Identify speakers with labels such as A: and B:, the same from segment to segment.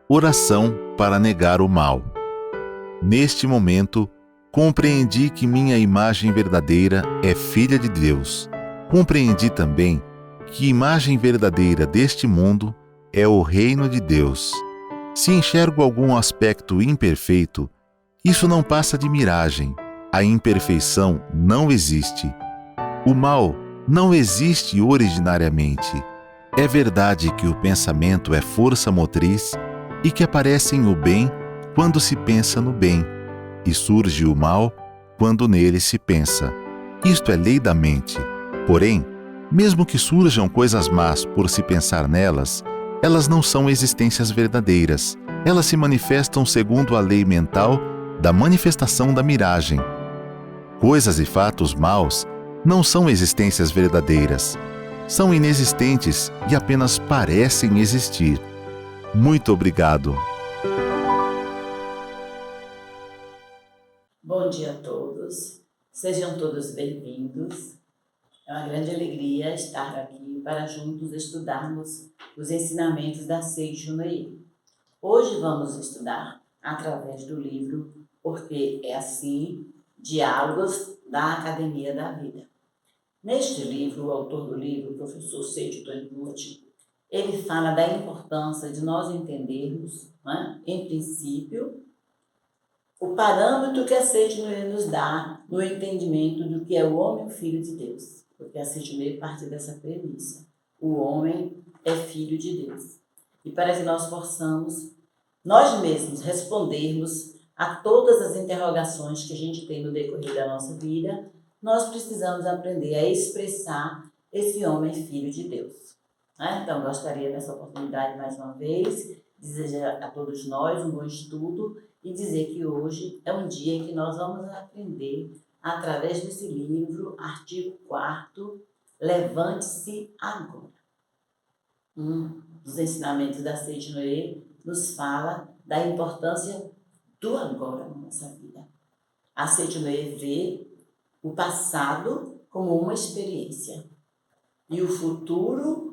A: Oração para negar o mal. Neste momento, compreendi que minha imagem verdadeira é filha de Deus. Compreendi também que a imagem verdadeira deste mundo é o reino de Deus. Se enxergo algum aspecto imperfeito, isso não passa de miragem. A imperfeição não existe. O mal não existe originariamente. É verdade que o pensamento é força motriz e que aparece o bem quando se pensa no bem, e surge o mal quando nele se pensa. Isto é lei da mente. Porém, mesmo que surjam coisas más por se pensar nelas, elas não são existências verdadeiras. Elas se manifestam segundo a lei mental da manifestação da miragem. Coisas e fatos maus não são existências verdadeiras. São inexistentes e apenas parecem existir. Muito obrigado.
B: Bom dia a todos. Sejam todos bem-vindos. É uma grande alegria estar aqui para juntos estudarmos os ensinamentos da Seicho Noye. Hoje vamos estudar através do livro Porque é Assim, Diálogos da Academia da Vida. Neste livro, o autor do livro, o professor Seicho Taniguchi, ele fala da importância de nós entendermos, em princípio, o parâmetro que a Seicho Noye nos dá no entendimento do que é o homem, o filho de Deus. Porque a Seicho Noye parte dessa premissa. O homem é filho de Deus. E para que nós possamos, nós mesmos, respondermos a todas as interrogações que a gente tem no decorrer da nossa vida, nós precisamos aprender a expressar esse homem filho de Deus. Então, gostaria nessa oportunidade, mais uma vez, desejar a todos nós um bom estudo e dizer que hoje é um dia em que nós vamos aprender, através desse livro, artigo 4º, Levante-se agora. Um dos ensinamentos da Seicho Noye nos fala da importância do agora na nossa vida. A Seicho Noye vê o passado como uma experiência e o futuro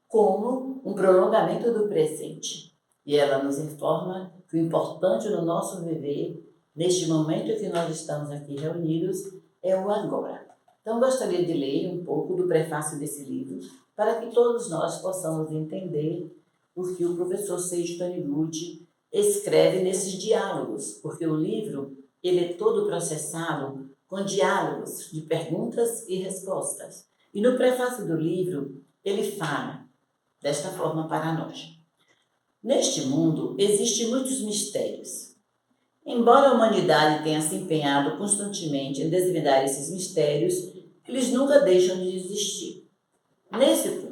B: como um prolongamento do presente. E ela nos informa que o importante no nosso viver, neste momento que nós estamos aqui reunidos, é o agora. Então, gostaria de ler um pouco do prefácio desse livro, para que todos nós possamos entender o que o professor Seicho Taniguchi escreve nesses diálogos, porque o livro ele é todo processado com diálogos de perguntas e respostas. E no prefácio do livro, ele fala desta forma para nós. Neste mundo, existem muitos mistérios. Embora a humanidade tenha se empenhado constantemente em desvendar esses mistérios, eles nunca deixam de existir. Nesse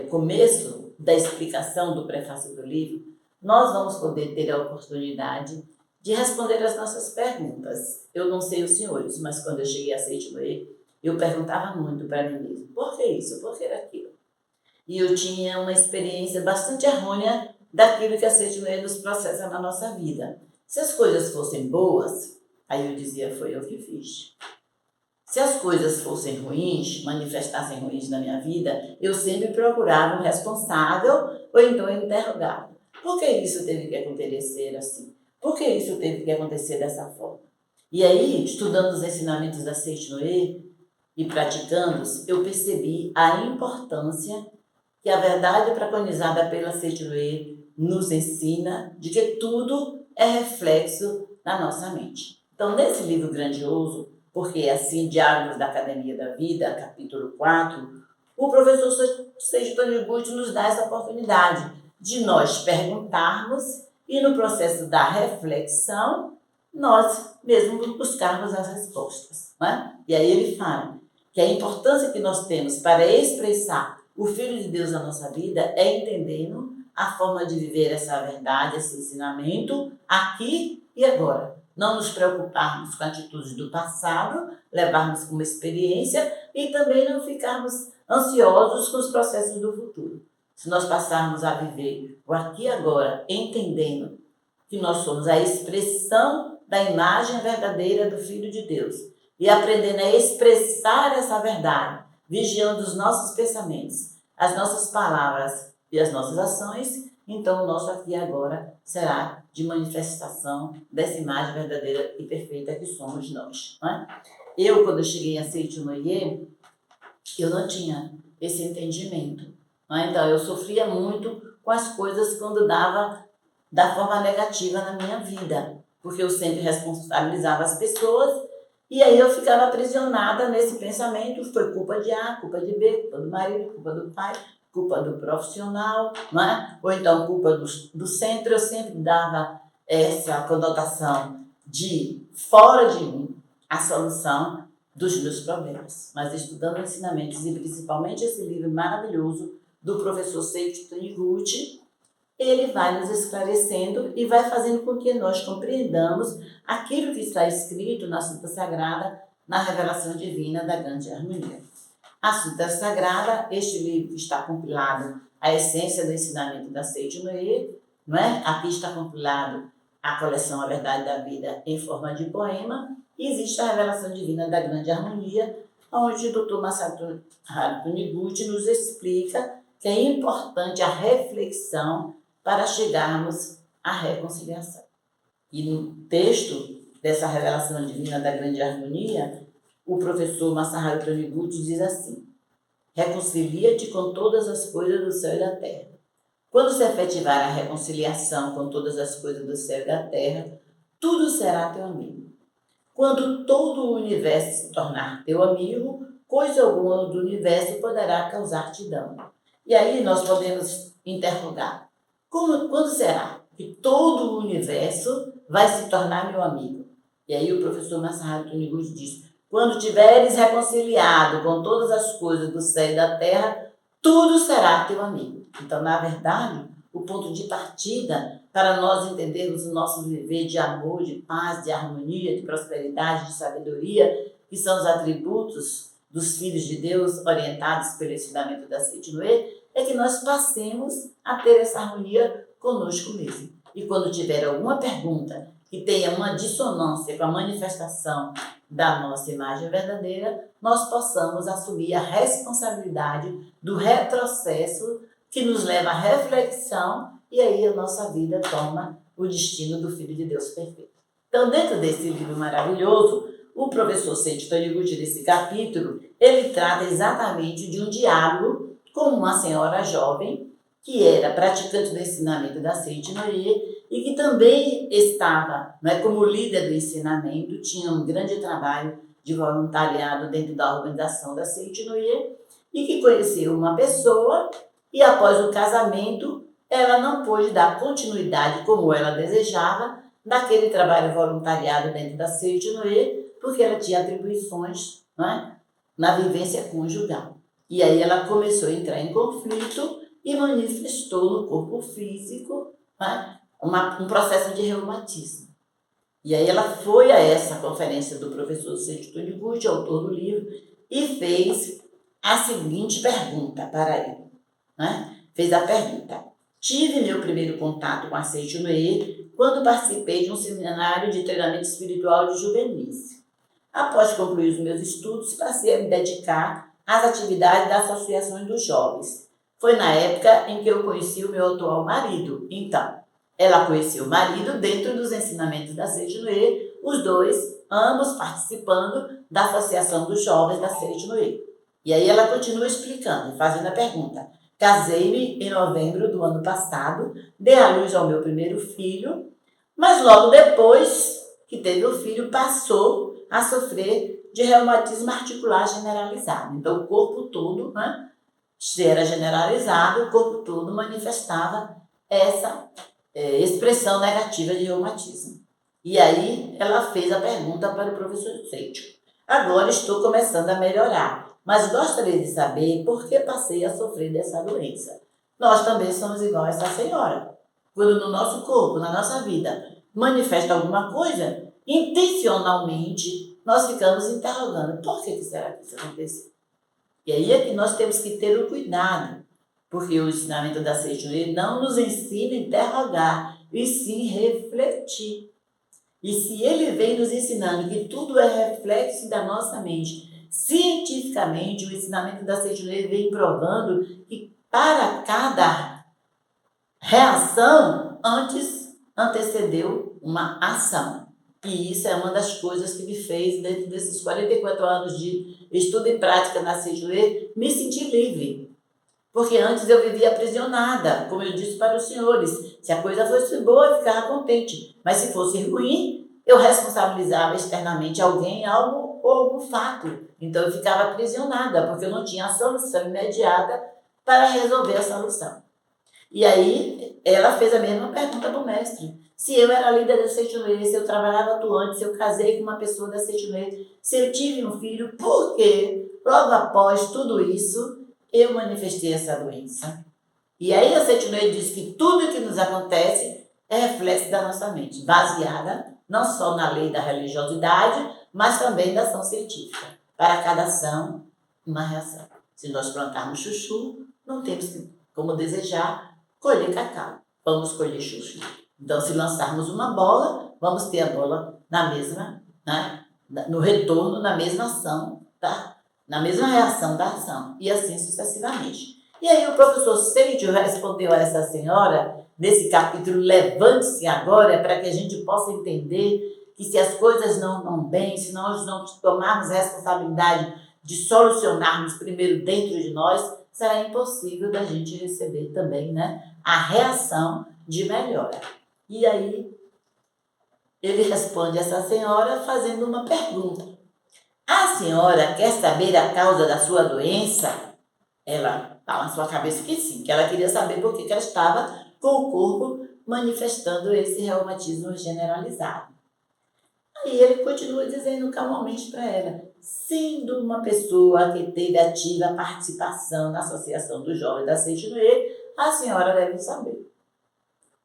B: começo da explicação do prefácio do livro, nós vamos poder ter a oportunidade de responder as nossas perguntas. Eu não sei os senhores, mas quando eu cheguei a Seicho Noye, eu perguntava muito para mim mesmo, por que isso, por que aquilo? E eu tinha uma experiência bastante errônea daquilo que a Seicho Noye nos processa na nossa vida. Se as coisas fossem boas, aí eu dizia, foi eu que fiz. Se as coisas fossem ruins, manifestassem ruins na minha vida, eu sempre procurava um responsável ou então eu interrogava. Por que isso teve que acontecer assim? Por que isso teve que acontecer dessa forma? E aí, estudando os ensinamentos da Seicho Noye e praticando-os, eu percebi a importância que a verdade preconizada pela Seicho Noye nos ensina de que tudo é reflexo na nossa mente. Então, nesse livro grandioso, Porque é Assim, Diálogos da Academia da Vida, capítulo 4, o professor Seicho Taniguchi nos dá essa oportunidade de nós perguntarmos e no processo da reflexão, nós mesmos buscarmos as respostas. E aí ele fala que a importância que nós temos para expressar o Filho de Deus na nossa vida é entendendo a forma de viver essa verdade, esse ensinamento, aqui e agora. Não nos preocuparmos com atitudes do passado, levarmos como experiência e também não ficarmos ansiosos com os processos do futuro. Se nós passarmos a viver o aqui e agora, entendendo que nós somos a expressão da imagem verdadeira do Filho de Deus e aprendendo a expressar essa verdade, vigiando os nossos pensamentos, as nossas palavras e as nossas ações, Então o nosso aqui e agora será de manifestação dessa imagem verdadeira e perfeita que somos nós. Não é? Eu, quando eu cheguei a Seiichi Noye, eu não tinha esse entendimento. Não é? Então eu sofria muito com as coisas quando dava da forma negativa na minha vida, porque eu sempre responsabilizava as pessoas e aí eu ficava aprisionada nesse pensamento. Foi culpa de A, culpa de B, culpa do marido, culpa do pai, culpa do profissional, não é? Ou então culpa do centro. Eu sempre dava essa conotação de fora de mim a solução dos meus problemas. Mas estudando ensinamentos e principalmente esse livro maravilhoso do professor Seiichi Taniguchi, ele vai nos esclarecendo e vai fazendo com que nós compreendamos aquilo que está escrito na Sutra Sagrada, na revelação divina da Grande Harmonia. A Sutra Sagrada, este livro está compilado a essência do ensinamento da Seiichi Noye, não é? Aqui está compilado a coleção A Verdade da Vida em forma de poema, e existe a revelação divina da Grande Harmonia, onde o Dr. Masaru Taniguchi nos explica que é importante a reflexão para chegarmos à reconciliação. E no texto dessa revelação divina da Grande Harmonia, o professor Masaru Taniguchi diz assim: reconcilia-te com todas as coisas do céu e da terra. Quando se efetivar a reconciliação com todas as coisas do céu e da terra, tudo será teu amigo. Quando todo o universo se tornar teu amigo, coisa alguma do universo poderá causar-te dano. E aí nós podemos interrogar: quando será que todo o universo vai se tornar meu amigo? E aí o professor Masaru Taniguchi diz: quando tiveres reconciliado com todas as coisas do céu e da terra, tudo será teu amigo. Então, na verdade, o ponto de partida para nós entendermos o nosso viver de amor, de paz, de harmonia, de prosperidade, de sabedoria, que são os atributos dos filhos de Deus orientados pelo ensinamento da Seiichi Noye, é que nós passemos a ter essa harmonia conosco mesmo. E quando tiver alguma pergunta que tenha uma dissonância com a manifestação da nossa imagem verdadeira, nós possamos assumir a responsabilidade do retrocesso que nos leva à reflexão, e aí a nossa vida toma o destino do Filho de Deus perfeito. Então, dentro desse livro maravilhoso, o professor Seiichi Taniguchi, nesse capítulo, ele trata exatamente de um diálogo com uma senhora jovem que era praticante do ensinamento da Seiichi Noye e que também estava, como líder do ensinamento, tinha um grande trabalho de voluntariado dentro da organização da Seiichi Noye, e que conheceu uma pessoa e após o casamento ela não pôde dar continuidade como ela desejava naquele trabalho voluntariado dentro da Seiichi Noye, porque ela tinha atribuições na vivência conjugal. E aí ela começou a entrar em conflito e manifestou no corpo físico um processo de reumatismo. E aí ela foi a essa conferência do professor Seiichi Taniguchi, autor do livro, e fez a seguinte pergunta para ele. Fez a pergunta: tive meu primeiro contato com a Seiichi Noye quando participei de um seminário de treinamento espiritual de juvenis. Após concluir os meus estudos, passei a me dedicar às atividades das associações dos jovens. Foi na época em que eu conheci o meu atual marido. Então, ela conheceu o marido dentro dos ensinamentos da Seiichi Noye, os dois, ambos participando da associação dos jovens da Seiichi Noye. E aí ela continua explicando, fazendo a pergunta: casei-me em novembro do ano passado, dei à luz ao meu primeiro filho, mas logo depois que teve o filho, passou a sofrer de reumatismo articular generalizado. Então, o corpo todo, se era generalizado, o corpo todo manifestava essa expressão negativa de reumatismo. E aí, ela fez a pergunta para o professor Seiichi: agora estou começando a melhorar, mas gostaria de saber por que passei a sofrer dessa doença. Nós também somos igual a essa senhora. Quando no nosso corpo, na nossa vida, manifesta alguma coisa, intencionalmente, nós ficamos interrogando: por que será que isso aconteceu? E aí é que nós temos que ter o cuidado, porque o ensinamento da Seiichi Noye não nos ensina a interrogar, e sim refletir. E se ele vem nos ensinando que tudo é reflexo da nossa mente, cientificamente, o ensinamento da Seiichi Noye vem provando que para cada reação antes antecedeu uma ação. E isso é uma das coisas que me fez, dentro desses 44 anos de estudo e prática na CJE, me sentir livre. Porque antes eu vivia aprisionada, como eu disse para os senhores. Se a coisa fosse boa, eu ficava contente. Mas se fosse ruim, eu responsabilizava externamente alguém, algo ou algum fato. Então eu ficava aprisionada, porque eu não tinha a solução imediata para resolver a solução. E aí ela fez a mesma pergunta para o mestre. Se eu era líder da Seichuê, se eu trabalhava atuante, se eu casei com uma pessoa da Seichuê, se eu tive um filho, por quê? Logo após tudo isso, eu manifestei essa doença. E aí a Seichuê diz que tudo que nos acontece é reflexo da nossa mente, baseada não só na lei da religiosidade, mas também da ação científica. Para cada ação, uma reação. Se nós plantarmos chuchu, não temos como desejar colher cacau. Vamos colher chuchu. Então, se lançarmos uma bola, vamos ter a bola na mesma, né? No retorno, na mesma ação, tá? Na mesma reação da ação. E assim sucessivamente. E aí o professor Seijo respondeu a essa senhora, nesse capítulo Levante-se Agora, para que a gente possa entender que se as coisas não vão bem, se nós não tomarmos responsabilidade de solucionarmos primeiro dentro de nós, será impossível da gente receber também, né, a reação de melhora. E aí ele responde a essa senhora fazendo uma pergunta. A senhora quer saber a causa da sua doença? Ela fala na sua cabeça que sim, que ela queria saber por que ela estava com o corpo manifestando esse reumatismo generalizado. Aí ele continua dizendo calmamente para ela, sendo uma pessoa que teve ativa participação na Associação dos Jovens da Seichuê, a senhora deve saber.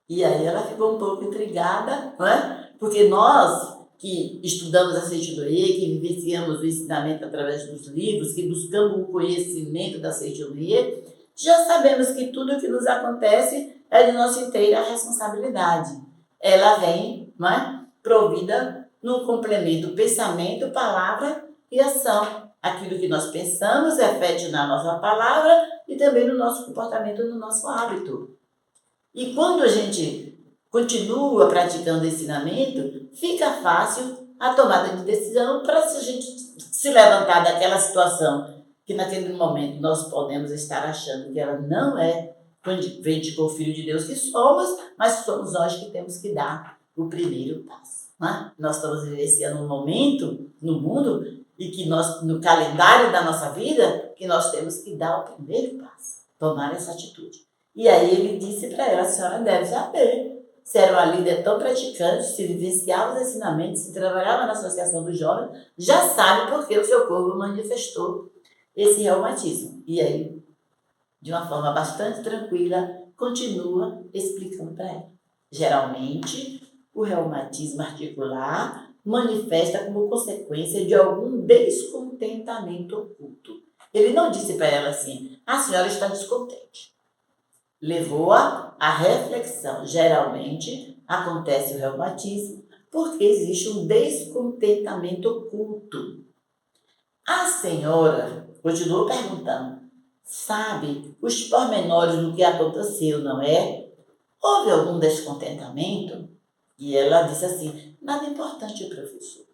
B: E aí ela ficou um pouco intrigada, não é? Porque nós que estudamos a Seichuê, que vivenciamos o ensinamento através dos livros, que buscamos o conhecimento da Seichuê, já sabemos que tudo que nos acontece é de nossa inteira responsabilidade. Ela vem, não é? Provida no complemento pensamento, palavra e ação. Aquilo que nós pensamos reflete na nossa palavra e também no nosso comportamento, no nosso hábito. E quando a gente continua praticando o ensinamento, fica fácil a tomada de decisão para se a gente se levantar daquela situação que naquele momento nós podemos estar achando que ela não é condivente com o Filho de Deus que somos, mas somos nós que temos que dar o primeiro passo. Né? Nós estamos vivenciando um momento no mundo e que nós, no calendário da nossa vida, que nós temos que dar o primeiro passo, tomar essa atitude. E aí ele disse para ela, a senhora deve saber, se era uma líder tão praticante, se vivenciava os ensinamentos, se trabalhava na Associação dos Jovens, já sabe por que o seu corpo manifestou esse reumatismo. E aí, de uma forma bastante tranquila, continua explicando para ela. Geralmente, o reumatismo articular manifesta como consequência de algum descontentamento oculto. Ele não disse para ela assim, a senhora está descontente. Levou-a à reflexão. Geralmente, acontece o reumatismo porque existe um descontentamento oculto. A senhora continuou perguntando, sabe os pormenores do que aconteceu, não é? Houve algum descontentamento? E ela disse assim, nada importante, professor.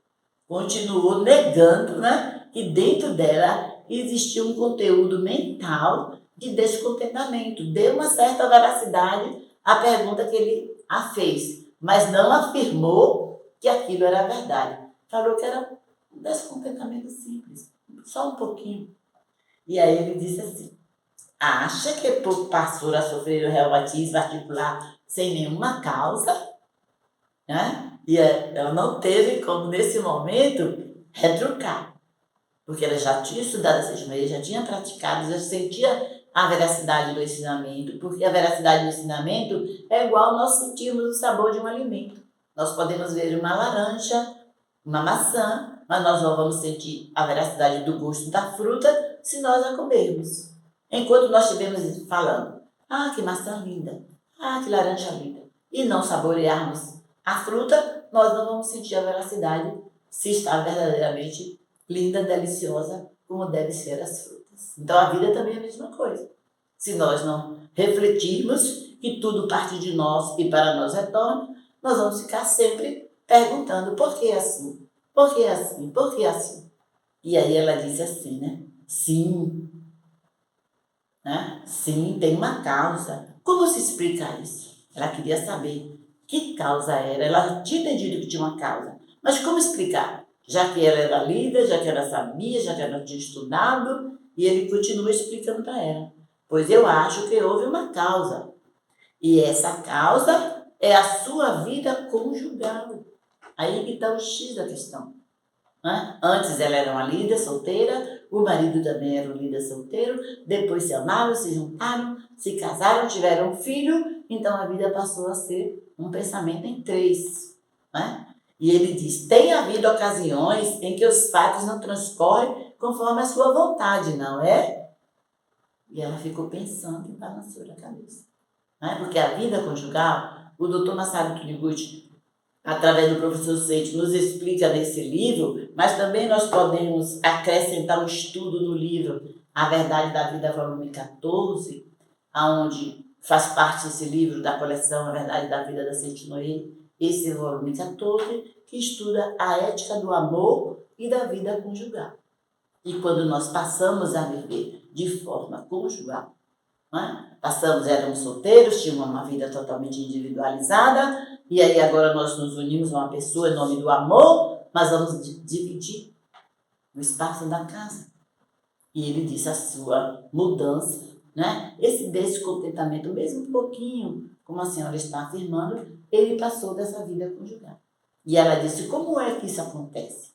B: Continuou negando, né, que dentro dela existia um conteúdo mental de descontentamento. Deu uma certa veracidade à pergunta que ele a fez, mas não afirmou que aquilo era verdade. Falou que era um descontentamento simples, só um pouquinho. E aí ele disse assim, acha que passou a sofrer o reumatismo articular sem nenhuma causa? Né? E ela não teve como, nesse momento, retrucar. Porque ela já tinha estudado essas meias, já tinha praticado, já sentia a veracidade do ensinamento, porque a veracidade do ensinamento é igual nós sentirmos o sabor de um alimento. Nós podemos ver uma laranja, uma maçã, mas nós não vamos sentir a veracidade do gosto da fruta se nós a comermos. Enquanto nós estivermos falando, ah, que maçã linda, ah, que laranja linda, e não saborearmos a fruta, nós não vamos sentir a veracidade se está verdadeiramente linda, deliciosa, como devem ser as frutas. Então a vida também é a mesma coisa. Se nós não refletirmos que tudo parte de nós e para nós retorna, nós vamos ficar sempre perguntando por que assim? Por que assim? Por que assim? E aí ela disse assim, né? Sim, né? Sim, tem uma causa. Como se explica isso? Ela queria saber que causa era. Ela tinha entendido que tinha uma causa. Mas como explicar? Já que ela era líder, já que ela sabia, já que ela tinha estudado, e ele continua explicando para ela. Pois eu acho que houve uma causa. E essa causa é a sua vida conjugal. Aí que está o X da questão. Né? Antes ela era uma líder solteira, o marido também era um líder solteiro, depois se amaram, se juntaram, se casaram, tiveram um filho, então a vida passou a ser um pensamento em três. Né? E ele diz, tem havido ocasiões em que os fatos não transcorrem conforme a sua vontade, não é? E ela ficou pensando e balançou a cabeça. Né? Porque a vida conjugal, o Dr. Masaru Taniguchi, através do professor Seiji, nos explica nesse livro, mas também nós podemos acrescentar um estudo no livro A Verdade da Vida, volume 14, onde faz parte esse livro da coleção A Verdade da Vida da Seiichi Noe, esse volume 14, que estuda a ética do amor e da vida conjugal. E quando nós passamos a viver de forma conjugal, né? Éramos solteiros, tínhamos uma vida totalmente individualizada, e aí agora nós nos unimos a uma pessoa em nome do amor, mas vamos dividir o espaço da casa. E ele disse a sua mudança, né? Esse descontentamento, mesmo um pouquinho, como a senhora está afirmando, ele passou dessa vida conjugal. E ela disse, como é que isso acontece?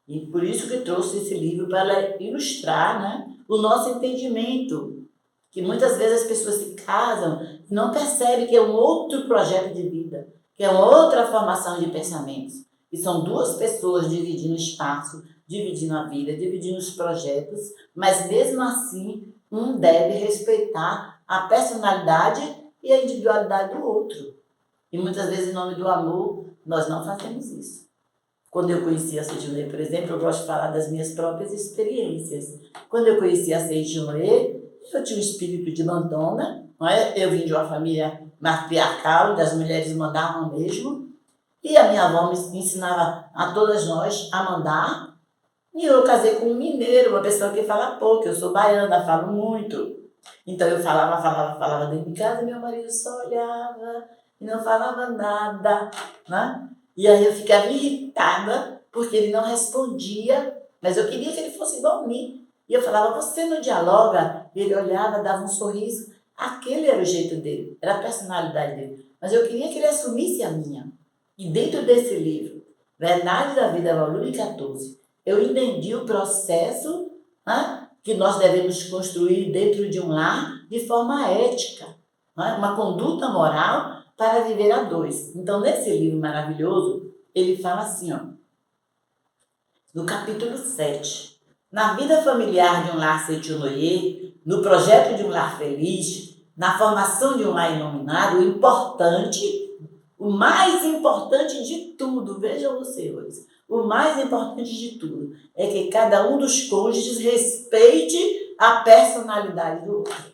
B: E por isso que trouxe esse livro para ilustrar, né, o nosso entendimento, que muitas vezes as pessoas se casam e não percebem que é um outro projeto de vida, que é uma outra formação de pensamentos. E são duas pessoas dividindo espaço, dividindo a vida, dividindo os projetos, mas mesmo assim, um deve respeitar a personalidade e a individualidade do outro. E muitas vezes, em nome do amor, nós não fazemos isso. Quando eu conheci a Seiichi Noe, por exemplo, eu gosto de falar das minhas próprias experiências. Quando eu conheci a Seiichi Noe, eu tinha um espírito de mandona, não é? Eu vim de uma família matriarcal, das mulheres mandavam mesmo, e a minha avó me ensinava a todas nós a mandar, e eu casei com um mineiro, uma pessoa que fala pouco, eu sou baiana, falo muito. Então eu falava dentro de casa, e meu marido só olhava e não falava nada, né? E aí eu ficava irritada, porque ele não respondia, mas eu queria que ele fosse igual a mim. E eu falava, você não dialoga? E ele olhava, dava um sorriso. Aquele era o jeito dele, era a personalidade dele. Mas eu queria que ele assumisse a minha. E dentro desse livro, Verdade da Vida, volume 14, eu entendi o processo, né, que nós devemos construir dentro de um lar de forma ética, né, uma conduta moral para viver a dois. Então, nesse livro maravilhoso, ele fala assim, ó, no capítulo 7, na vida familiar de um lar Seiichi Noe, no projeto de um lar feliz, na formação de um lar iluminado, o mais importante de tudo, vejam vocês, o mais importante de tudo é que cada um dos cônjuges respeite a personalidade do outro.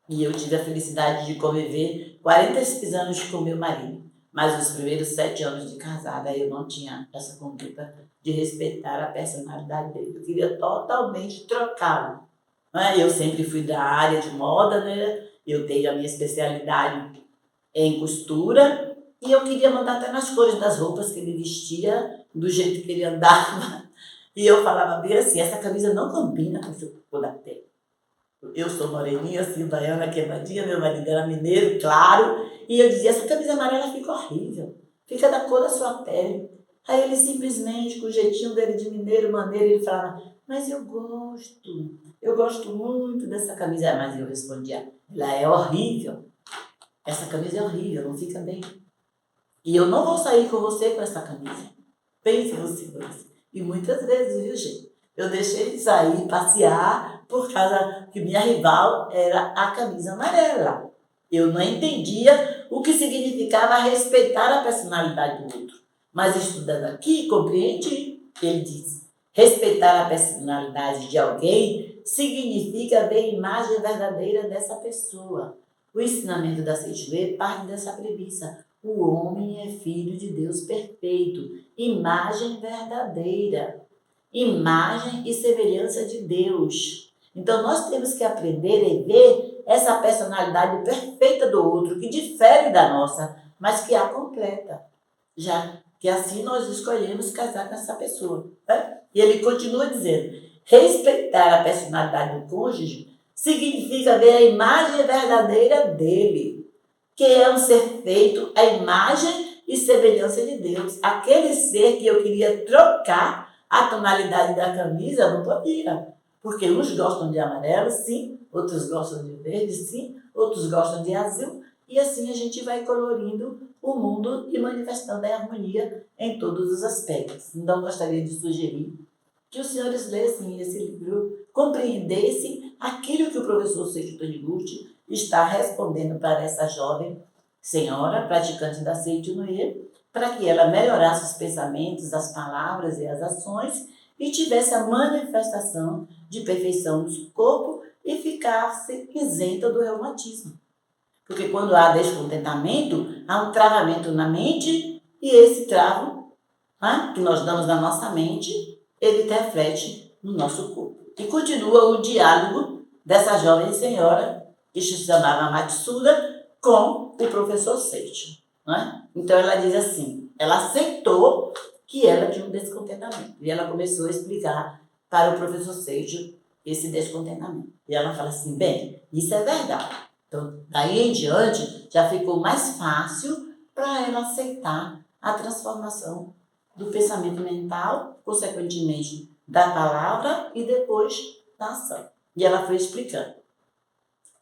B: E eu tive a felicidade de conviver 46 anos com meu marido, mas os primeiros 7 anos de casada eu não tinha essa conduta de respeitar a personalidade dele. Eu queria totalmente trocá-lo. Eu sempre fui da área de moda, né? Eu tenho a minha especialidade em costura e eu queria mandar até nas cores das roupas que ele vestia, do jeito que ele andava. E eu falava bem assim, essa camisa não combina com o cor da pele. Eu sou moreninha, assim, baiana, queimadinha, meu marido era mineiro, claro. E eu dizia, essa camisa amarela fica horrível, fica da cor da sua pele. Aí ele simplesmente, com o jeitinho dele de mineiro, maneiro, ele falava, mas eu gosto muito dessa camisa. Mas eu respondia, ela é horrível, essa camisa é horrível, não fica bem. E eu não vou sair com você com essa camisa. Pense você. E muitas vezes, viu, gente? Eu deixei de sair, passear, por causa que minha rival era a camisa amarela. Eu não entendia o que significava respeitar a personalidade do outro. Mas estudando aqui, compreendi. Ele diz, respeitar a personalidade de alguém significa ver a imagem verdadeira dessa pessoa. O ensinamento da Seijuê parte dessa premissa. O homem é filho de Deus perfeito, imagem verdadeira, imagem e semelhança de Deus. Então nós temos que aprender a ver essa personalidade perfeita do outro, que difere da nossa, mas que a completa, já que assim nós escolhemos casar com essa pessoa. Né? E ele continua dizendo, respeitar a personalidade do cônjuge significa ver a imagem verdadeira dele, que é um ser feito à imagem e semelhança de Deus. Aquele ser que eu queria trocar a tonalidade da camisa, não podia. Porque uns gostam de amarelo, sim, outros gostam de verde, sim, outros gostam de azul. E assim a gente vai colorindo o mundo e manifestando a harmonia em todos os aspectos. Então, gostaria de sugerir que os senhores lessem esse livro, compreendessem aquilo que o professor Seixo Taniguchi está respondendo para essa jovem senhora, praticante da Seicho Noye, para que ela melhorasse os pensamentos, as palavras e as ações e tivesse a manifestação de perfeição no corpo e ficasse isenta do reumatismo. Porque quando há descontentamento, há um travamento na mente e esse travo, né, que nós damos na nossa mente, ele reflete no nosso corpo. E continua o diálogo dessa jovem senhora, que se chamava Matsuda, com o professor Seicho. Né? Então ela diz assim, ela aceitou que ela tinha um descontentamento. E ela começou a explicar para o professor Seicho esse descontentamento. E ela fala assim, bem, isso é verdade. Então, daí em diante, já ficou mais fácil para ela aceitar a transformação do pensamento mental, consequentemente da palavra e depois da ação. E ela foi explicando.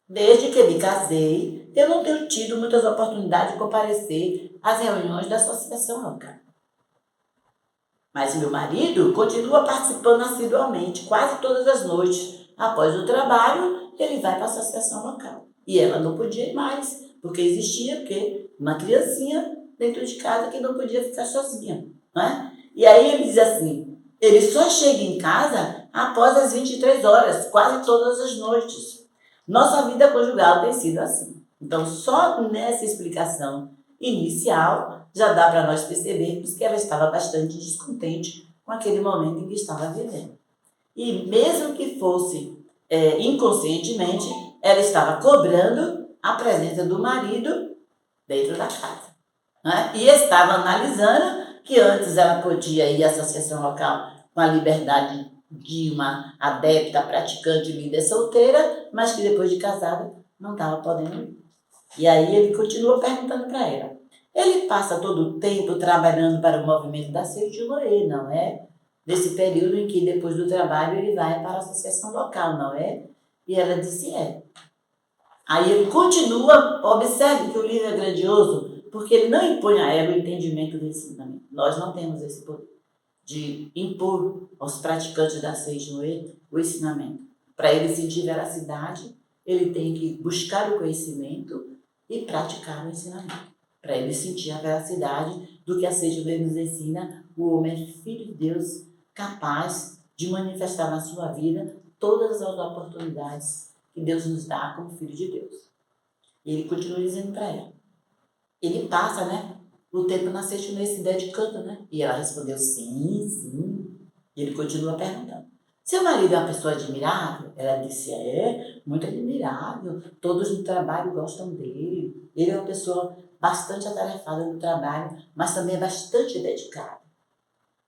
B: Desde que me casei, eu não tenho tido muitas oportunidades de comparecer às reuniões da associação local. Mas meu marido continua participando assiduamente, quase todas as noites. Após o trabalho, ele vai para a associação local. E ela não podia ir mais, porque existia uma criancinha dentro de casa que não podia ficar sozinha. Não é? E aí ele diz assim, ele só chega em casa após as 23 horas, quase todas as noites. Nossa vida conjugal tem sido assim. Então, só nessa explicação inicial, já dá para nós percebermos que ela estava bastante descontente com aquele momento em que estava vivendo. E mesmo que fosse inconscientemente, ela estava cobrando a presença do marido dentro da casa. Né? E estava analisando que antes ela podia ir à associação local com a liberdade de uma adepta, praticante, líder solteira, mas que depois de casada não estava podendo ir. E aí ele continua perguntando para ela. Ele passa todo o tempo trabalhando para o movimento da Seicho Noye, não é? Nesse período em que depois do trabalho ele vai para a associação local, não é? E ela disse, é. Aí ele continua, observe que o livro é grandioso, porque ele não impõe a ela o entendimento do ensinamento. Nós não temos esse poder de impor aos praticantes da Seicho Noye o ensinamento. Para ele sentir veracidade, ele tem que buscar o conhecimento e praticar o ensinamento. Para ele sentir a veracidade do que a Seicho Noye nos ensina, o homem é filho de Deus, capaz de manifestar na sua vida todas as oportunidades que Deus nos dá como filho de Deus. E ele continua dizendo para ela. Ele passa, o tempo na Seicho Noye se dedicando, E ela respondeu sim, sim. E ele continua perguntando. Seu marido é uma pessoa admirável? Ela disse, muito admirável. Todos no trabalho gostam dele. Ele é uma pessoa bastante atarefada no trabalho, mas também é bastante dedicado.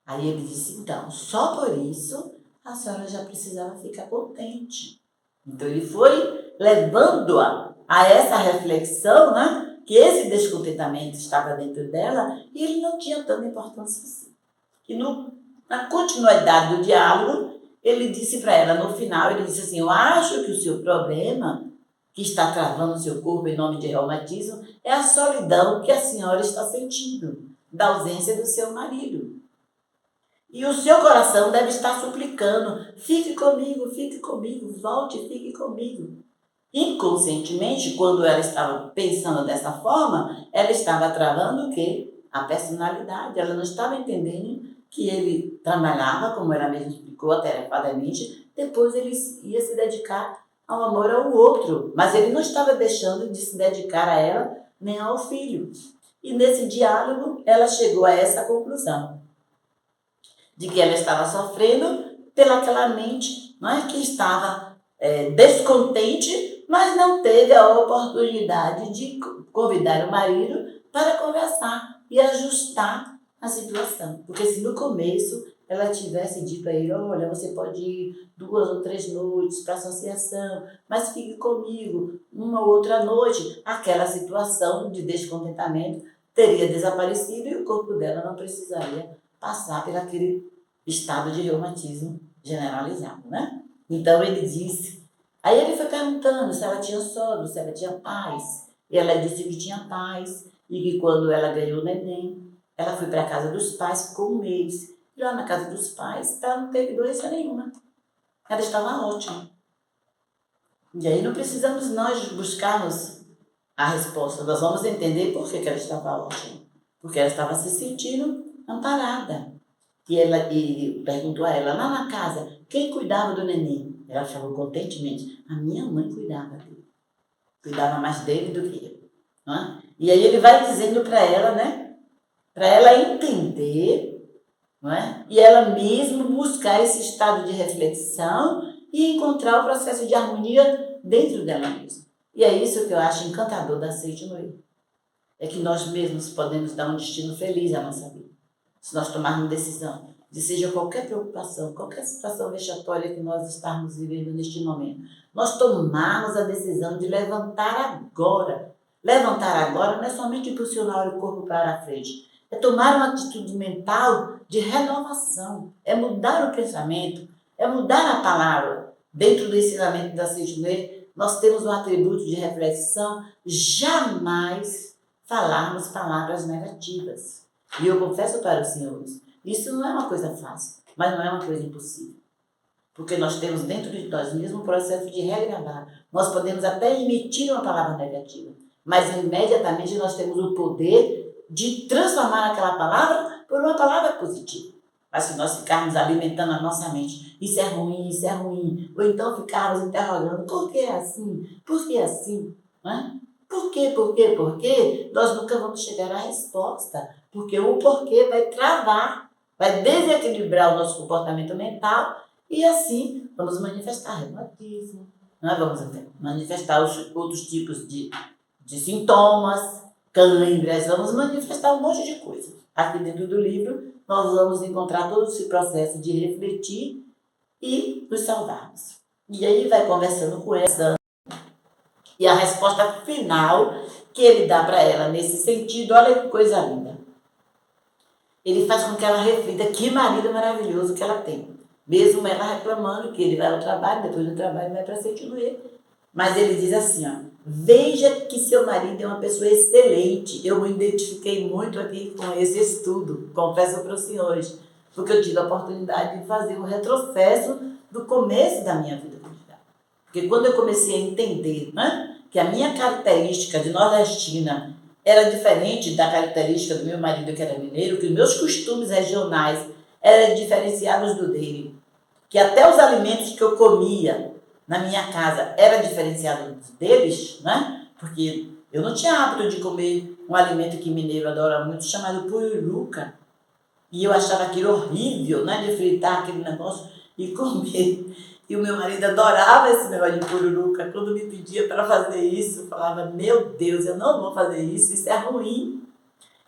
B: Aí ele disse, então, só por isso a senhora já precisava ficar contente. Então ele foi levando-a a essa reflexão, que esse descontentamento estava dentro dela e ele não tinha tanta importância assim. E na continuidade do diálogo, ele disse para ela, no final, ele disse assim, eu acho que o seu problema, que está travando o seu corpo em nome de reumatismo, é a solidão que a senhora está sentindo, da ausência do seu marido. E o seu coração deve estar suplicando, fique comigo, volte, fique comigo. Inconscientemente, quando ela estava pensando dessa forma, ela estava travando o quê? A personalidade. Ela não estava entendendo que ele trabalhava, como ela mesma explicou, atarefadamente, depois ele ia se dedicar ao amor ao outro, mas ele não estava deixando de se dedicar a ela nem ao filho. E nesse diálogo ela chegou a essa conclusão, de que ela estava sofrendo pelaquela mente, não é, que estava descontente, mas não teve a oportunidade de convidar o marido para conversar e ajustar a situação. Porque se no começo ela tivesse dito a ele, olha, você pode ir 2 ou 3 noites para a associação, mas fique comigo uma ou outra noite, aquela situação de descontentamento teria desaparecido e o corpo dela não precisaria passar por aquele estado de reumatismo generalizado, né? Então ele disse, aí ele foi perguntando se ela tinha sogro, se ela tinha pais, e ela disse que tinha pais, e que quando ela ganhou o neném, ela foi para a casa dos pais, ficou 1 mês. E lá na casa dos pais, ela não teve doença nenhuma. Ela estava ótima. E aí não precisamos nós buscarmos a resposta. Nós vamos entender por que ela estava ótima. Porque ela estava se sentindo amparada. E perguntou a ela, lá na casa, quem cuidava do neném? Ela falou contentemente, a minha mãe cuidava dele. Cuidava mais dele do que eu. Não é? E aí ele vai dizendo para ela, né? Para ela entender, não é? E ela mesma buscar esse estado de reflexão e encontrar o processo de harmonia dentro dela mesma. E é isso que eu acho encantador da Sage Noé. É que nós mesmos podemos dar um destino feliz à nossa vida. Se nós tomarmos decisão de seja qualquer preocupação, qualquer situação vexatória que nós estarmos vivendo neste momento, nós tomarmos a decisão de levantar agora. Levantar agora não é somente impulsionar o corpo para a frente, é tomar uma atitude mental de renovação, é mudar o pensamento, é mudar a palavra. Dentro do ensinamento da Sage Noé, nós temos um atributo de reflexão, jamais falarmos palavras negativas. E eu confesso para os senhores, isso não é uma coisa fácil, mas não é uma coisa impossível. Porque nós temos dentro de nós mesmo um processo de regravar. Nós podemos até emitir uma palavra negativa, mas imediatamente nós temos o poder de transformar aquela palavra por uma palavra positiva. Mas se nós ficarmos alimentando a nossa mente, isso é ruim, ou então ficarmos interrogando, por que é assim? Por que é assim? Não é? Por quê? Nós nunca vamos chegar à resposta. Porque o porquê vai travar, vai desequilibrar o nosso comportamento mental e assim vamos manifestar reumatismo, nós vamos manifestar os outros tipos de sintomas, câimbras, vamos manifestar um monte de coisa. Aqui dentro do livro nós vamos encontrar todo esse processo de refletir e nos salvarmos. E aí vai conversando com ela e a resposta final que ele dá para ela nesse sentido, olha que coisa linda. Ele faz com que ela reflita que marido maravilhoso que ela tem. Mesmo ela reclamando que ele vai ao trabalho, depois do trabalho vai para Sage Noé. Mas ele diz assim, ó, veja que seu marido é uma pessoa excelente. Eu me identifiquei muito aqui com esse estudo, confesso para os senhores, porque eu tive a oportunidade de fazer um retrocesso do começo da minha vida conjugal. Porque quando eu comecei a entender, né, que a minha característica de nordestina era diferente da característica do meu marido, que era mineiro, que os meus costumes regionais eram diferenciados do dele, que até os alimentos que eu comia na minha casa eram diferenciados deles, né? Porque eu não tinha hábito de comer um alimento que mineiro adora muito, chamado pururuca, e eu achava aquilo horrível, né? De fritar aquele negócio e comer. E o meu marido adorava esse negócio de pururuca. Quando me pedia para fazer isso, eu falava, meu Deus, eu não vou fazer isso é ruim.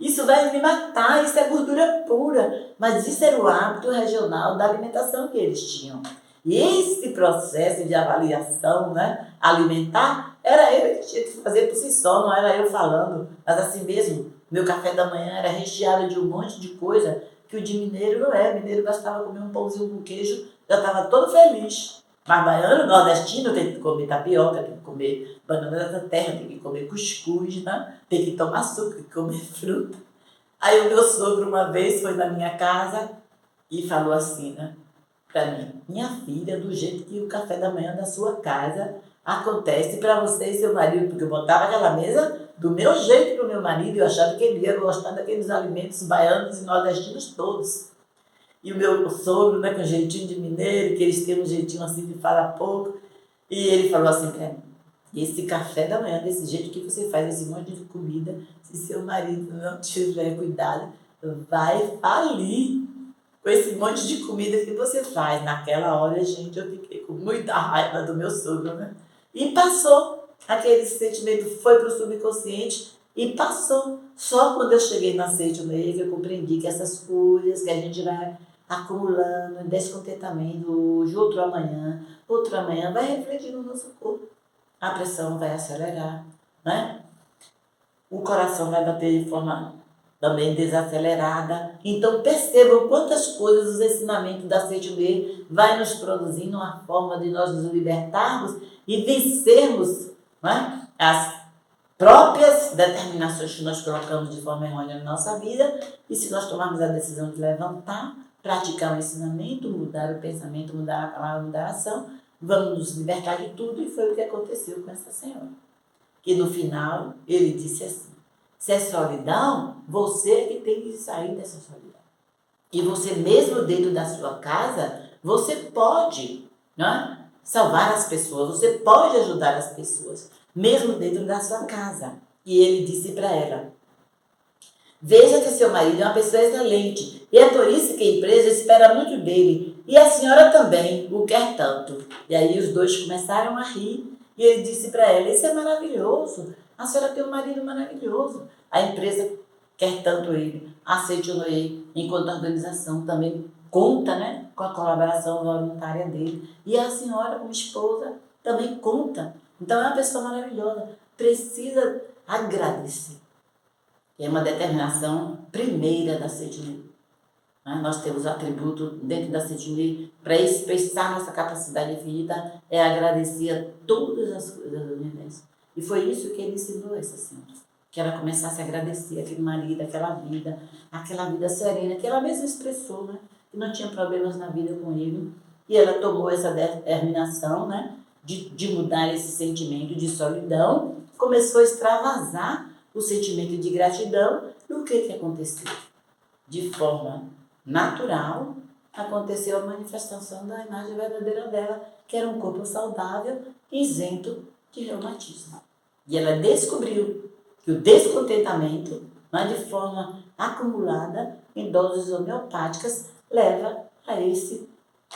B: Isso vai me matar, isso é gordura pura. Mas isso era o hábito regional da alimentação que eles tinham. E esse processo de avaliação, né, alimentar, era ele que tinha que fazer por si só, não era eu falando. Mas assim mesmo, meu café da manhã era recheado de um monte de coisa que o de mineiro não é. Mineiro bastava comer um pãozinho com queijo, já estava todo feliz. Mas baiano, nordestino, tem que comer tapioca, tem que comer banana da terra, tem que comer cuscuz, né? Tem que tomar suco, tem que comer fruta. Aí o meu sogro uma vez foi na minha casa e falou assim, né, para mim, minha filha, do jeito que o café da manhã da sua casa acontece para você e seu marido, porque eu botava aquela mesa do meu jeito para o meu marido e eu achava que ele ia gostar daqueles alimentos baianos e nordestinos todos. E o meu sogro, né, com jeitinho de mineiro, que eles têm um jeitinho assim de falar pouco, e ele falou assim para mim: esse café da manhã, desse jeito que você faz, esse monte de comida, se seu marido não tiver cuidado, vai falir com esse monte de comida que você faz. Naquela hora, gente, eu fiquei com muita raiva do meu sogro, né? E passou. Aquele sentimento foi para o subconsciente e passou. Só quando eu cheguei na Sede Meia que eu compreendi que essas coisas que a gente vai acumulando, descontentamento, hoje, outro amanhã, vai refletir no nosso corpo. A pressão vai acelerar, né? O coração vai bater de forma também desacelerada. Então percebam quantas coisas os ensinamentos da Sede vai nos produzindo uma forma de nós nos libertarmos e vencermos, né, as próprias determinações que nós colocamos de forma errônea na nossa vida. E se nós tomarmos a decisão de levantar, praticar o ensinamento, mudar o pensamento, mudar a palavra, mudar a ação, vamos nos libertar de tudo. E foi o que aconteceu com essa senhora. Que no final ele disse assim: se é solidão, você que tem que sair dessa solidão. E você mesmo dentro da sua casa, você pode, né, salvar as pessoas, você pode ajudar as pessoas, mesmo dentro da sua casa. E ele disse para ela: veja que seu marido é uma pessoa excelente, e é por isso que a empresa espera muito dele, e a senhora também o quer tanto. E aí os dois começaram a rir, e ele disse para ela: isso é maravilhoso, a senhora tem um marido maravilhoso. A empresa quer tanto ele, aceite-o ele, enquanto a organização também conta, né, com a colaboração voluntária dele. E a senhora, como esposa, também conta. Então é uma pessoa maravilhosa, precisa agradecer. É uma determinação primeira da Sede. Nós temos atributo dentro da Sede para expressar nossa capacidade infinita, é agradecer a todas as coisas do universo. E foi isso que ele ensinou a essa senhora. Que ela começasse a agradecer aquele marido, aquela vida serena, que ela mesma expressou, né? Que não tinha problemas na vida com ele. E ela tomou essa determinação, né, de mudar esse sentimento de solidão, começou a extravasar o sentimento de gratidão. E o que aconteceu? De forma natural, aconteceu a manifestação da imagem verdadeira dela, que era um corpo saudável, isento de reumatismo. E ela descobriu que o descontentamento, mas de forma acumulada em doses homeopáticas, leva a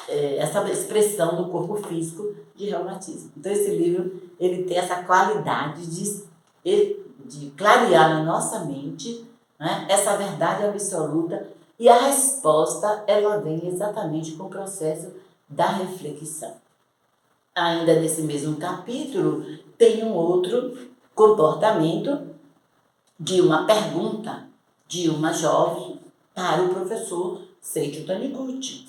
B: essa expressão do corpo físico de reumatismo. Então esse livro ele tem essa qualidade de clarear na nossa mente, né, essa verdade absoluta, e a resposta ela vem exatamente com o processo da reflexão. Ainda nesse mesmo capítulo tem um outro comportamento de uma pergunta de uma jovem para o professor Seiichi Taniguchi,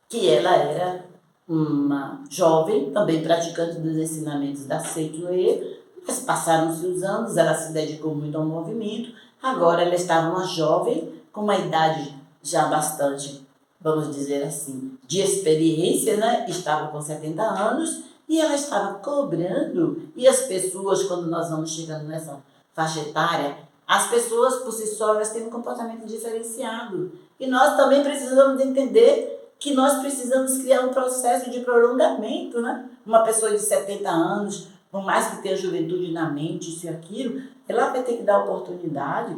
B: que ela era uma jovem, também praticante dos ensinamentos da Seiichi, mas passaram-se os anos, ela se dedicou muito ao movimento, agora ela estava uma jovem, com uma idade já bastante, vamos dizer assim, de experiência, né? Estava com 70 anos, e ela estava cobrando, e as pessoas, quando nós vamos chegando nessa faixa etária, as pessoas por si só elas têm um comportamento diferenciado. E nós também precisamos entender que nós precisamos criar um processo de prolongamento, né? Uma pessoa de 70 anos, por mais que tenha juventude na mente, isso e aquilo, ela vai ter que dar oportunidade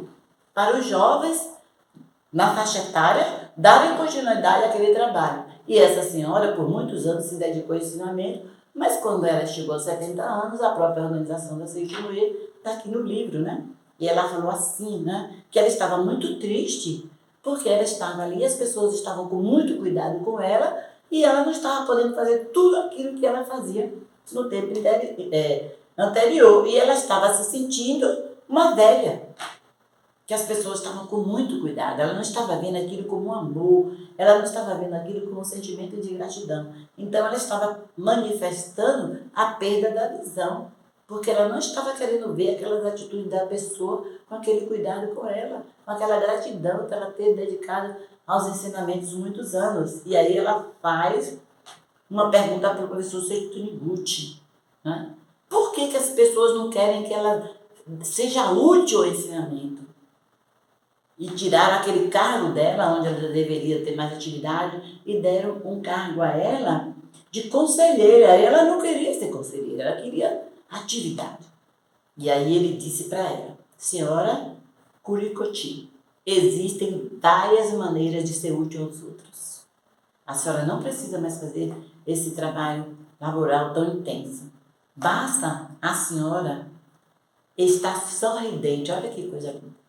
B: para os jovens, na faixa etária, darem continuidade àquele trabalho. E essa senhora, por muitos anos, se dedicou ao ensinamento, mas quando ela chegou aos 70 anos, a própria organização da Seiichi está aqui no livro, né? E ela falou assim, né? Que ela estava muito triste, porque ela estava ali, as pessoas estavam com muito cuidado com ela, e ela não estava podendo fazer tudo aquilo que ela fazia no tempo anterior. E ela estava se sentindo uma velha, que as pessoas estavam com muito cuidado. Ela não estava vendo aquilo como um amor, ela não estava vendo aquilo como um sentimento de gratidão. Então ela estava manifestando a perda da visão, porque ela não estava querendo ver aquelas atitudes da pessoa com aquele cuidado com ela, com aquela gratidão que ela teve dedicado aos ensinamentos muitos anos. E aí ela faz uma pergunta para o professor Seiichi Taniguchi, né? Por que as pessoas não querem que ela seja útil ao ensinamento? e tiraram aquele cargo dela, onde ela deveria ter mais atividade, e deram um cargo a ela de conselheira. Ela não queria ser conselheira, ela queria atividade. E aí ele disse para ela: senhora Curicoti, existem várias maneiras de ser útil aos outros. A senhora não precisa mais fazer esse trabalho laboral tão intenso. Basta a senhora estar sorridente. Olha que coisa linda.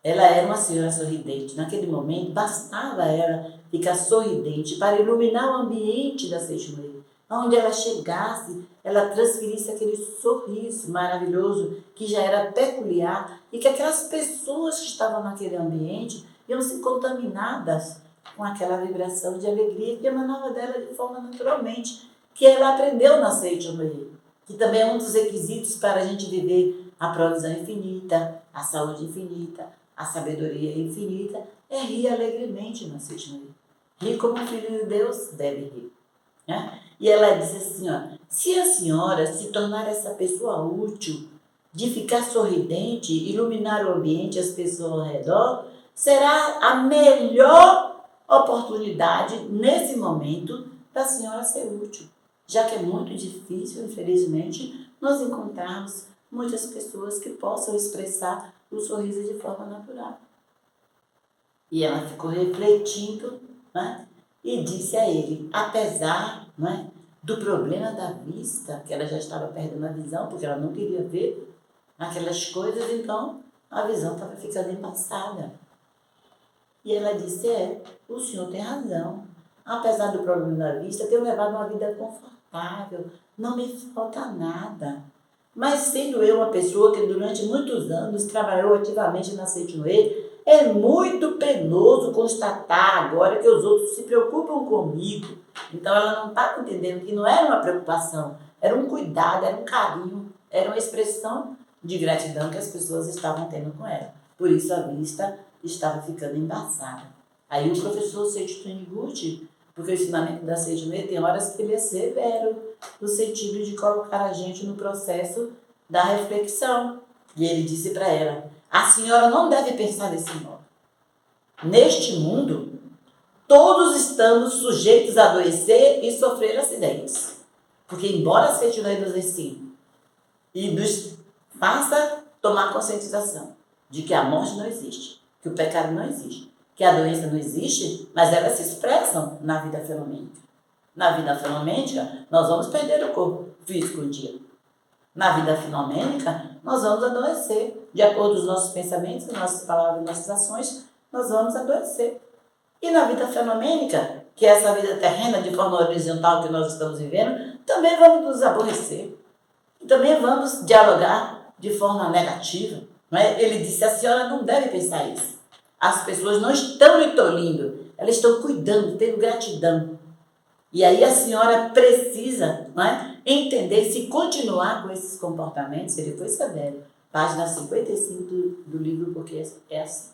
B: Ela era uma senhora sorridente. Naquele momento, bastava ela ficar sorridente para iluminar o ambiente da Seixoneira. Onde ela chegasse, ela transferisse aquele sorriso maravilhoso que já era peculiar e que aquelas pessoas que estavam naquele ambiente iam se contaminadas com aquela vibração de alegria que emanava dela de forma naturalmente, que ela aprendeu na Seixoneira, que também é um dos requisitos para a gente viver a provisão infinita, a saúde infinita, a sabedoria infinita, é rir alegremente na Seixoneira. Rir como um filho de Deus deve rir. Né? E ela disse assim, ó, se a senhora se tornar essa pessoa útil, de ficar sorridente, iluminar o ambiente, as pessoas ao redor, será a melhor oportunidade, nesse momento, da senhora ser útil. Já que é muito difícil, infelizmente, nós encontrarmos muitas pessoas que possam expressar o sorriso de forma natural. E ela ficou refletindo, né? E disse a ele, apesar, né, do problema da vista, que ela já estava perdendo a visão, porque ela não queria ver aquelas coisas, então a visão estava ficando embaçada. E ela disse, o senhor tem razão. Apesar do problema da vista, tenho levado uma vida confortável, não me falta nada. Mas sendo eu uma pessoa que durante muitos anos trabalhou ativamente na Seixoneira, é muito penoso constatar agora que os outros se preocupam comigo. Então ela não estava entendendo que não era uma preocupação, era um cuidado, era um carinho, era uma expressão de gratidão que as pessoas estavam tendo com ela. Por isso a vista estava ficando embaçada. Aí o professor Seiichi Taniguchi, porque o ensinamento da Seixoneira tem horas que ele é severo, no sentido de colocar a gente no processo da reflexão. E ele disse para ela, a senhora não deve pensar desse modo. Neste mundo, todos estamos sujeitos a adoecer e sofrer acidentes. Porque embora a Seixoneira nos ensine e nos faça tomar conscientização de que a morte não existe, que o pecado não existe, que a doença não existe, mas elas se expressam na vida fenomênica. Na vida fenomênica, nós vamos perder o corpo físico um dia. Na vida fenomênica, nós vamos adoecer. De acordo com os nossos pensamentos, nossas palavras e nossas ações, nós vamos adoecer. E na vida fenomênica, que é essa vida terrena de forma horizontal que nós estamos vivendo, também vamos nos aborrecer. E também vamos dialogar de forma negativa. Não é? Ele disse, a senhora não deve pensar isso. As pessoas não estão lhe tolindo, elas estão cuidando, tendo gratidão. E aí a senhora precisa, não é, entender, se continuar com esses comportamentos, ele foi severo, página 55 do livro, porque é assim.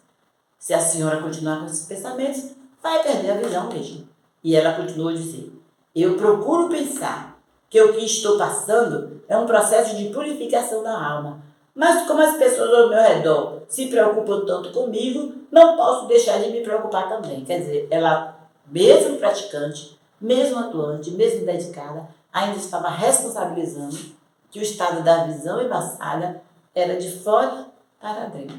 B: Se a senhora continuar com esses pensamentos, vai perder a visão mesmo. E ela continuou dizendo, eu procuro pensar que o que estou passando é um processo de purificação da alma. Mas como as pessoas ao meu redor se preocupam tanto comigo, não posso deixar de me preocupar também. Quer dizer, ela, mesmo praticante, mesmo atuante, mesmo dedicada, ainda estava responsabilizando que o estado da visão embaçada era de fora para dentro,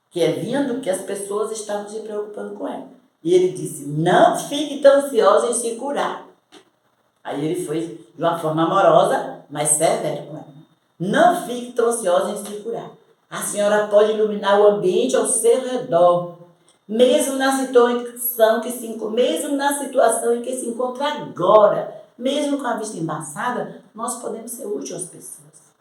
B: que é vindo que as pessoas estavam se preocupando com ela. E ele disse, não fique tão ansiosa em se curar. Aí ele foi de uma forma amorosa, mas severa com ela. Não fique tão ansiosa em se curar. A senhora pode iluminar o ambiente ao seu redor, mesmo na situação em que se encontra agora, mesmo com a vista embaçada, nós podemos ser úteis às pessoas.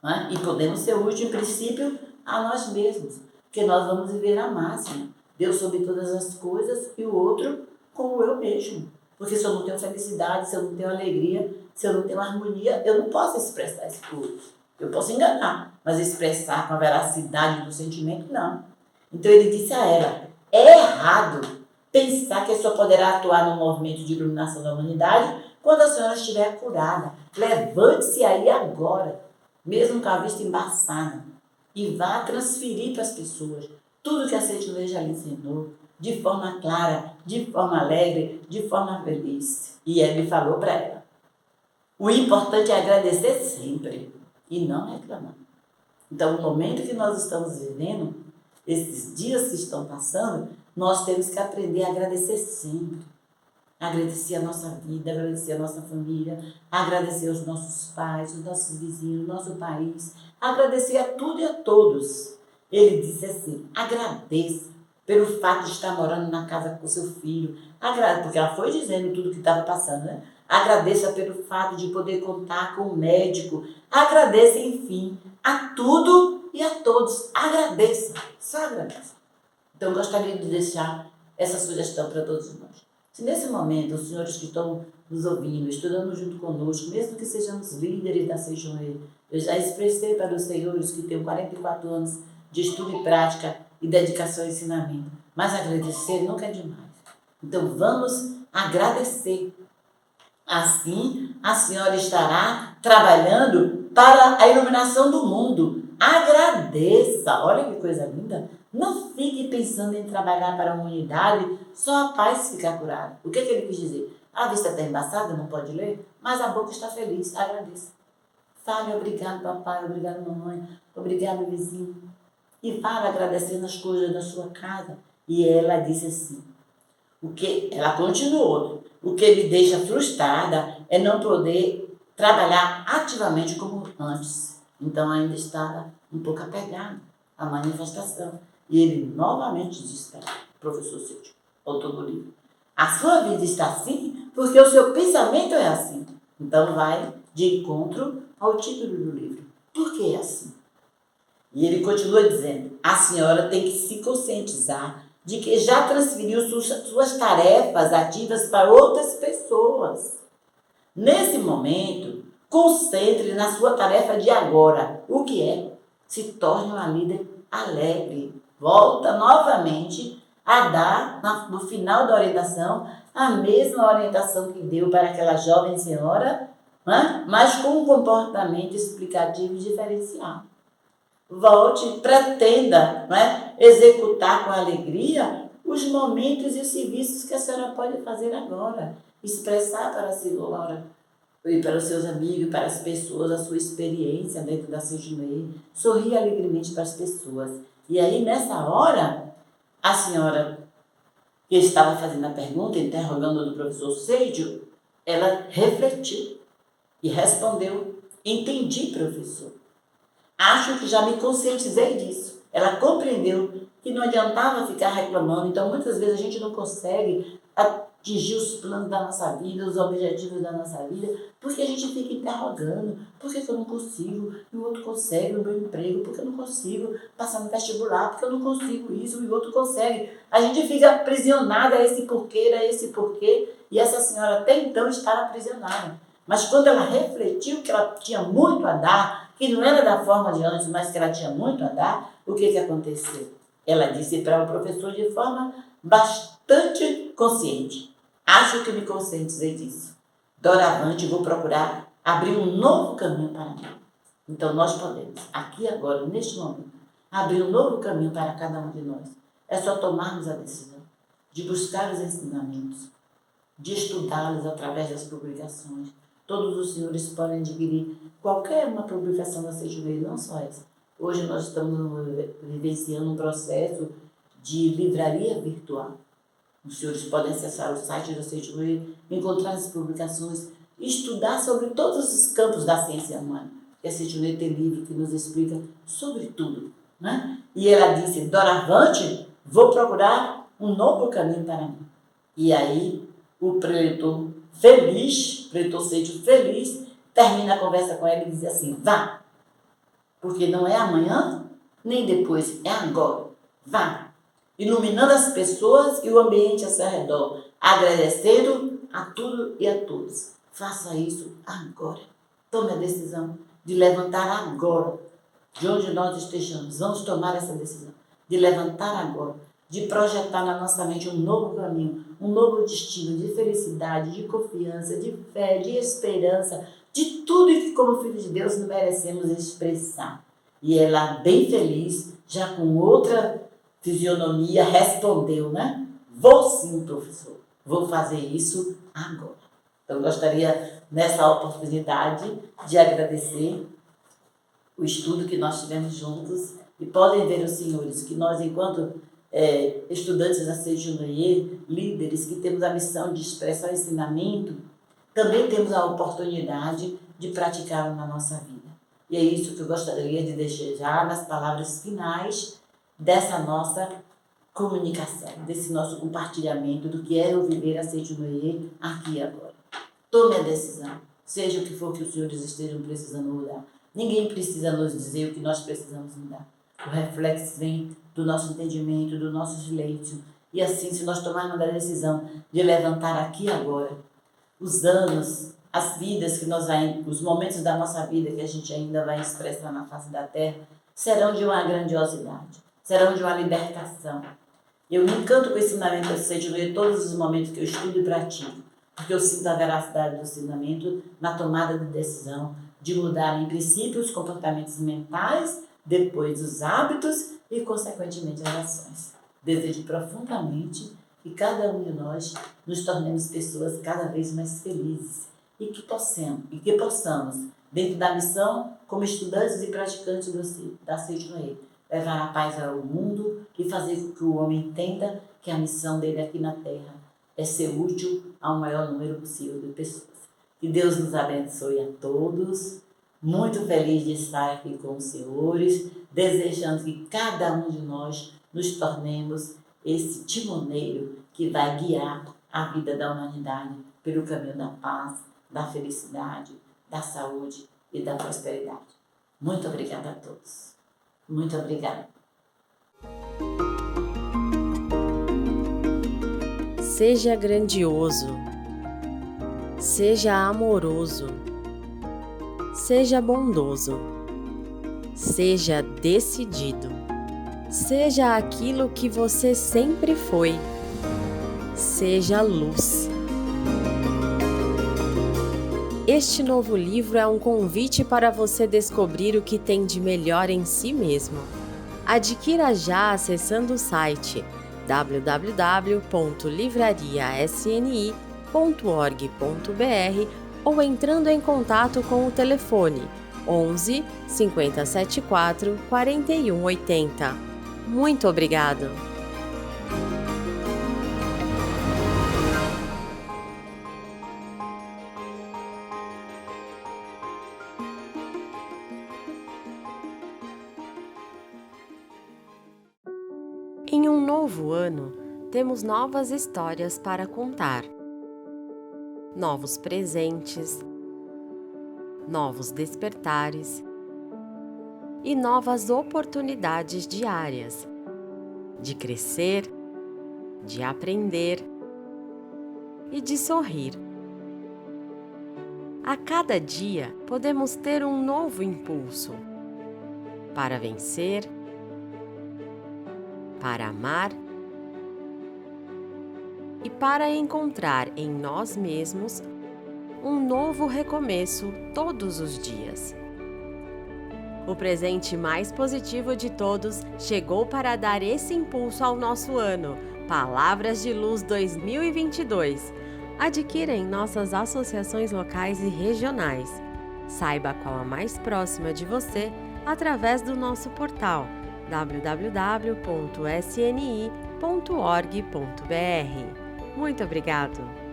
B: Não é? E podemos ser úteis, em princípio, a nós mesmos, porque nós vamos viver a máxima. Deus sobre todas as coisas e o outro como eu mesmo. Porque se eu não tenho felicidade, se eu não tenho alegria, se eu não tenho harmonia, eu não posso expressar isso para o outro. Eu posso enganar, mas expressar com a veracidade do sentimento, não. Então ele disse a ela, é errado pensar que só poderá atuar no movimento de iluminação da humanidade quando a senhora estiver curada. Levante-se aí agora, mesmo com a vista embaçada, e vá transferir para as pessoas tudo que a Seixoneira já lhe ensinou, de forma clara, de forma alegre, de forma feliz. E ele falou para ela: o importante é agradecer sempre e não reclamar. Então, no momento que nós estamos vivendo, esses dias que estão passando, nós temos que aprender a agradecer sempre. Agradecer a nossa vida, agradecer a nossa família, agradecer aos nossos pais, os nossos vizinhos, o nosso país, agradecer a tudo e a todos. Ele disse assim: agradeça pelo fato de estar morando na casa com seu filho, porque ela foi dizendo tudo que estava passando, né? Agradeça pelo fato de poder contar com o médico, agradeça, enfim, a tudo e a todos. Agradeça, só agradeça. Então, eu gostaria de deixar essa sugestão para todos nós. Se nesse momento os senhores que estão nos ouvindo, estudando junto conosco, mesmo que sejamos líderes da Seixoneira, eu já expressei para os senhores que tenho 44 anos de estudo e prática e dedicação ao ensinamento, mas agradecer nunca é demais. Então vamos agradecer. Assim, a senhora estará trabalhando para a iluminação do mundo. Agradeça. Olha que coisa linda. Não fique pensando em trabalhar para a humanidade só a paz ficar curada. O que ele quis dizer? A vista está embaçada, não pode ler, mas a boca está feliz. Agradeça. Fale obrigado, papai, obrigado, mamãe, obrigado, vizinho. E fale agradecendo as coisas da sua casa. E ela disse assim, ela continuou, o que me deixa frustrada é não poder trabalhar ativamente como antes. Então ainda estava um pouco apegado à manifestação. E ele novamente disse para o professor Seixo, autor do livro: a sua vida está assim porque o seu pensamento é assim. Então vai de encontro ao título do livro. Por que é assim? E ele continua dizendo: a senhora tem que se conscientizar de que já transferiu suas tarefas ativas para outras pessoas. Nesse momento, concentre na sua tarefa de agora. O que é? Se torne uma líder alegre. Volta novamente a dar, no final da orientação, a mesma orientação que deu para aquela jovem senhora, né? Mas com um comportamento explicativo e diferencial. Volte, pretenda, né, executar com alegria os momentos e os serviços que a senhora pode fazer agora. Expressar para a senhora e para os seus amigos, para as pessoas, a sua experiência dentro da Seixoneira. Sorrir alegremente para as pessoas. E aí, nessa hora, a senhora que estava fazendo a pergunta, interrogando do professor Seixo, ela refletiu e respondeu: entendi, professor. Acho que já me conscientizei disso. Ela compreendeu que não adiantava ficar reclamando. Então, muitas vezes, a gente não consegue atingir os planos da nossa vida, os objetivos da nossa vida, porque a gente fica interrogando. Por que eu não consigo? E o outro consegue o meu emprego. Por que eu não consigo passar no vestibular? Porque eu não consigo isso e o outro consegue. A gente fica aprisionada a esse porquê. E essa senhora até então estava aprisionada. Mas quando ela refletiu que ela tinha muito a dar, que não era da forma de antes, mas que ela tinha muito a dar, o que aconteceu? Ela disse para o professor de forma bastante consciente: acho que me conscientizei disso. Doravante vou procurar abrir um novo caminho para mim. Então nós podemos, aqui agora, neste momento, abrir um novo caminho para cada um de nós. É só tomarmos a decisão de buscar os ensinamentos, de estudá-los através das publicações. Todos os senhores podem adquirir qualquer uma publicação da Seixoneira, não só essa. Hoje nós estamos vivenciando um processo de livraria virtual. Os senhores podem acessar o site da Seixoneira, encontrar as publicações, estudar sobre todos os campos da ciência humana. E a Seixoneira tem livro que nos explica sobre tudo, né? E ela disse: doravante, vou procurar um novo caminho para mim. E aí, o preletor feliz, preletor Seixo feliz, termina a conversa com ela e diz assim: vá, porque não é amanhã, nem depois, é agora. Vá, iluminando as pessoas e o ambiente ao seu redor, agradecendo a tudo e a todos. Faça isso agora. Tome a decisão de levantar agora, de onde nós estejamos. Vamos tomar essa decisão de levantar agora, de projetar na nossa mente um novo caminho, um novo destino de felicidade, de confiança, de fé, de esperança, de tudo que como filhos de Deus merecemos expressar. E ela, bem feliz, já com outra fisionomia respondeu, né? Vou sim, professor. Vou fazer isso agora. Então, gostaria, nessa oportunidade, de agradecer o estudo que nós tivemos juntos. E podem ver os senhores que nós, enquanto estudantes da CEJUNOE, líderes que temos a missão de expressar o ensinamento, também temos a oportunidade de praticá-lo na nossa vida. E é isso que eu gostaria de desejar nas palavras finais dessa nossa comunicação, desse nosso compartilhamento do que é o viver a CEJUNOE aqui e agora. Tome a decisão, seja o que for que os senhores estejam precisando mudar. Ninguém precisa nos dizer o que nós precisamos mudar. O reflexo vem do nosso entendimento, do nosso silêncio. E assim, se nós tomarmos a decisão de levantar aqui e agora, os anos, as vidas que nós vamos, os momentos da nossa vida que a gente ainda vai expressar na face da terra, serão de uma grandiosidade, serão de uma libertação. Eu me encanto com o ensinamento do CEJUNOE todos os momentos que eu estudo e pratico, porque eu sinto a veracidade do ensinamento na tomada de decisão, de mudar em princípio os comportamentos mentais, depois os hábitos e, consequentemente, as ações. Desejo profundamente que cada um de nós nos tornemos pessoas cada vez mais felizes e que possamos, dentro da missão, como estudantes e praticantes da CEJUNOE, levar a paz ao mundo e fazer com que o homem entenda que a missão dele aqui na Terra é ser útil ao maior número possível de pessoas. Que Deus nos abençoe a todos. Muito feliz de estar aqui com os senhores, desejando que cada um de nós nos tornemos esse timoneiro que vai guiar a vida da humanidade pelo caminho da paz, da felicidade, da saúde e da prosperidade. Muito obrigada a todos. Muito obrigada.
C: Seja grandioso, seja amoroso, seja bondoso, seja decidido, seja aquilo que você sempre foi, seja luz. Este novo livro é um convite para você descobrir o que tem de melhor em si mesmo. Adquira já acessando o site www.livrariasni.org.br ou entrando em contato com o telefone 11 5074 4180. Muito obrigado! Em um novo ano, temos novas histórias para contar, novos presentes, novos despertares e novas oportunidades diárias de crescer, de aprender e de sorrir. A cada dia, podemos ter um novo impulso para vencer, para amar e para encontrar em nós mesmos um novo recomeço todos os dias. O presente mais positivo de todos chegou para dar esse impulso ao nosso ano. Palavras de Luz 2022. Adquira em nossas associações locais e regionais. Saiba qual a mais próxima de você através do nosso portal www.sni.org.br. Muito obrigado!